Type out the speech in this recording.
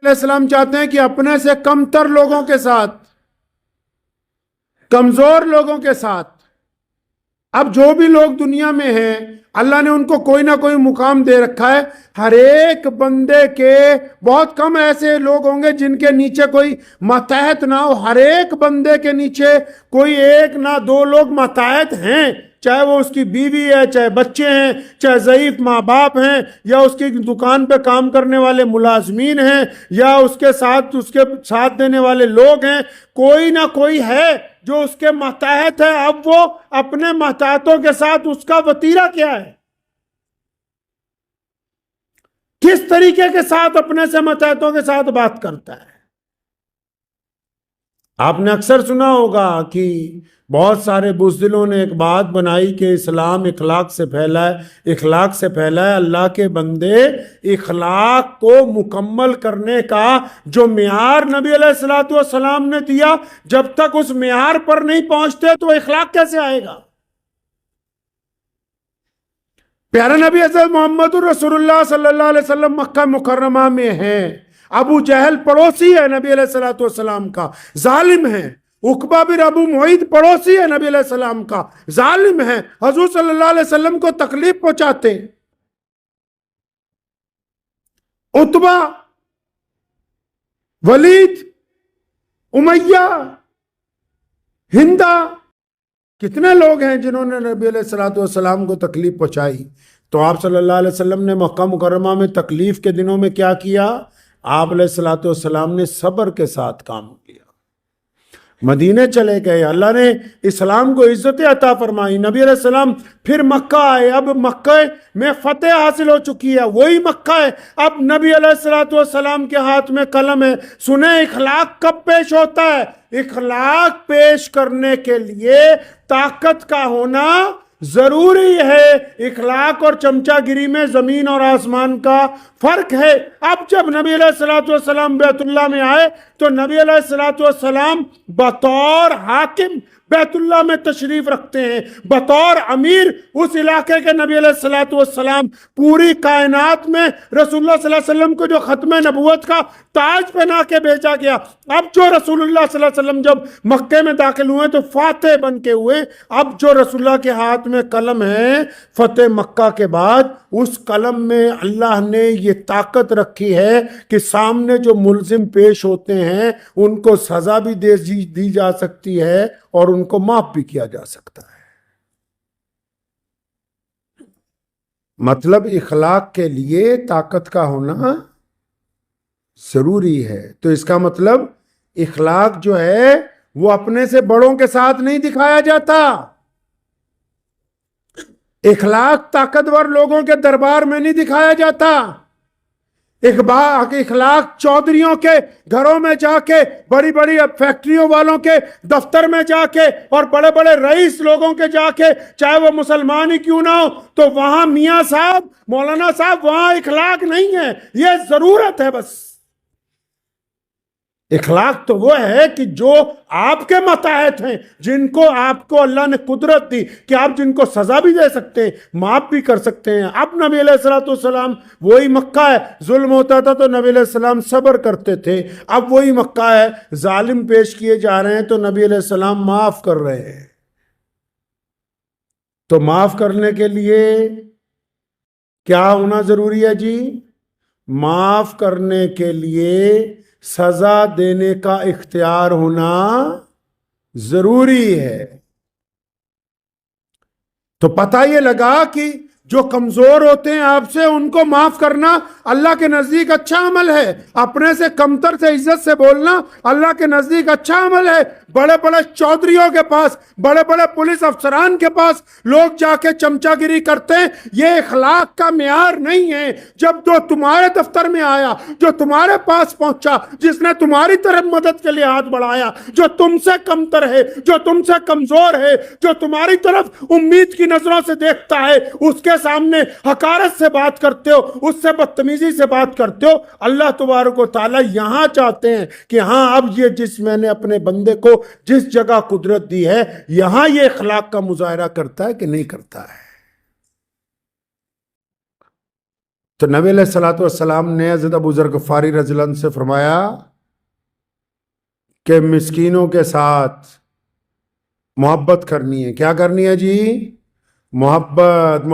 अलैहिस्सलाम चाहते हैं कि अपने से कमतर लोगों के साथ, कमजोर लोगों के साथ, अब जो भी लोग दुनिया में हैं अल्लाह ने उनको कोई ना कोई मुकाम दे रखा है। हर एक बंदे के, बहुत कम ऐसे लोग होंगे जिनके नीचे कोई मातहत ना हो। हर एक बंदे के नीचे कोई एक ना दो लोग मातहत हैं, चाहे वो उसकी बीवी है, चाहे बच्चे हैं, चाहे ज़ईफ माँ बाप हैं, या उसकी दुकान पे काम करने वाले मुलाजमीन हैं, या उसके साथ देने वाले लोग हैं। कोई ना कोई है जो उसके मातहत है। अब वो अपने मातहतों के साथ उसका वतीरा क्या है, किस तरीके के साथ अपने से मातहतों के साथ बात करता है। आपने अक्सर सुना होगा कि बहुत सारे बुज़दिलों ने एक बात बनाई कि इस्लाम इखलाक से फैला है, इखलाक से फैला है। अल्लाह के बंदे, इखलाक को मुकम्मल करने का जो मियार नबी अलैहिस्सलातु वस्सलाम ने दिया, जब तक उस मियार पर नहीं पहुंचते तो इखलाक कैसे आएगा। प्यारे नबी हज़रत मोहम्मद रसूलुल्लाह सल्लल्लाहु अलैहि वसल्लम मक्का मुकर्रमा में हैं। अबू जहल पड़ोसी है नबी अलैहिस्सलातु वस्सलाम का, जालिम है। उकबा बिन अबू मुईद पड़ोसी है नबी अलैहिस्सलाम का, जालिम है। हुजूर सल्लल्लाहु अलैहि वसल्लम को तकलीफ पहुंचाते। उतबा, वलीद, उमैया, हिंदा, कितने लोग हैं जिन्होंने नबी अलैहिस्सलातु वस्सलाम को तकलीफ पहुंचाई। तो आप सल्लल्लाहु अलैहि वसल्लम ने मक्का मुकर्रमा में तकलीफ के दिनों में क्या किया? आप अलैहिस्सलातु वस्सलाम ने सब्र के साथ काम किया। मदीने चले गए, अल्लाह ने इस्लाम को इज्जत अता फरमाई। नबी अलैहिस्सलाम फिर मक्का आए। अब मक्का में फतेह हासिल हो चुकी है, वही मक्का है। अब नबी अलैहिस्सलातु वस्सलाम के हाथ में कलम है। सुने, इखलाक कब पेश होता है? इखलाक पेश करने के लिए ताकत का होना जरूरी है। इखलाक और चमचागिरी में जमीन और आसमान का फर्क है। अब जब नबी अलैहिस्सलातु वस्सलाम बैतुल्लाह में आए तो नबी अलैहिस्सलातु वस्सलाम बतौर हाकिम बैतुल्लाह में तशरीफ रखते हैं, बतौर अमीर उस इलाके के नबी अलैहिस्सलातु वस्सलाम। पूरी कायनात में रसूलुल्लाह सल्लल्लाहु अलैहि वसल्लम को जो खत्म नबूवत का ताज पहना के भेजा गया, अब जो रसूलुल्लाह सल्लल्लाहु अलैहि वसल्लम जब मक्के में दाखिल हुए तो फातेह बन के हुए। अब जो रसूलुल्लाह के हाथ में कलम है फतेह मक्का के बाद, उस कलम में अल्लाह ने ये ताकत रखी है कि सामने जो मुल्जिम पेश होते हैं उनको सजा भी दी जा सकती है और उनको माफ भी किया जा सकता है। मतलब इखलाक के लिए ताकत का होना जरूरी है। तो इसका मतलब इखलाक जो है वो अपने से बड़ों के साथ नहीं दिखाया जाता। इखलाक ताकतवर लोगों के दरबार में नहीं दिखाया जाता। इखलाक चौधरियों के घरों में जाके, बड़ी बड़ी फैक्ट्रियों वालों के दफ्तर में जाके और बड़े बड़े रईस लोगों के जाके, चाहे वो मुसलमान ही क्यों ना हो, तो वहां मियां साहब, मौलाना साहब, वहां इखलाक नहीं है। ये जरूरत है बस। इखलाक तो वो है कि जो आपके मातहत हैं, जिनको आपको अल्लाह ने कुदरत दी कि आप जिनको सजा भी दे सकते हैं, माफ भी कर सकते हैं। अब नबी अलैहिस्सलातु वस्सलाम, वही मक्का है, जुल्म होता था तो नबी अलैहिस्सलाम सब्र करते थे। अब वही मक्का है, जालिम पेश किए जा रहे हैं तो नबी अलैहिस्सलाम माफ कर रहे हैं। तो माफ करने के लिए क्या होना जरूरी है जी? माफ करने के लिए सजा देने का इख्तियार होना जरूरी है। तो पता ये लगा कि जो कमजोर होते हैं आपसे, उनको माफ करना अल्लाह के नजदीक अच्छा अमल है। अपने से कमतर से इज्जत से बोलना अल्लाह के नजदीक अच्छा अमल है। बड़े बड़े चौधरियों के पास, बड़े बड़े पुलिस अफसरान के पास लोग जाके चमचागिरी करते हैं, ये इखलाक का मियार नहीं है। जब जो तुम्हारे दफ्तर में आया, जो तुम्हारे पास पहुंचा, जिसने तुम्हारी तरफ मदद के लिए हाथ बढ़ाया, जो तुमसे कमतर है, जो तुमसे कमजोर है, जो तुम्हारी तरफ उम्मीद की नजरों से देखता है, उसके सामने हकारत से बात करते हो, उससे बदतमीजी से बात करते हो। अल्लाह तबारक व तआला यहां चाहते हैं कि हाँ, अब ये मैंने अपने बंदे को जिस जगह कुदरत दी है, यहां ये इखलाक का मुजाहरा करता है कि नहीं करता है। तो नबी अलैहिस्सलाम ने हज़रत अबू ज़र गफ़ारी रज़ियल्लाहु अन्हु से फरमाया कि मिस्कीनों के साथ मोहब्बत करनी है। क्या करनी है जी? मोहब्बत।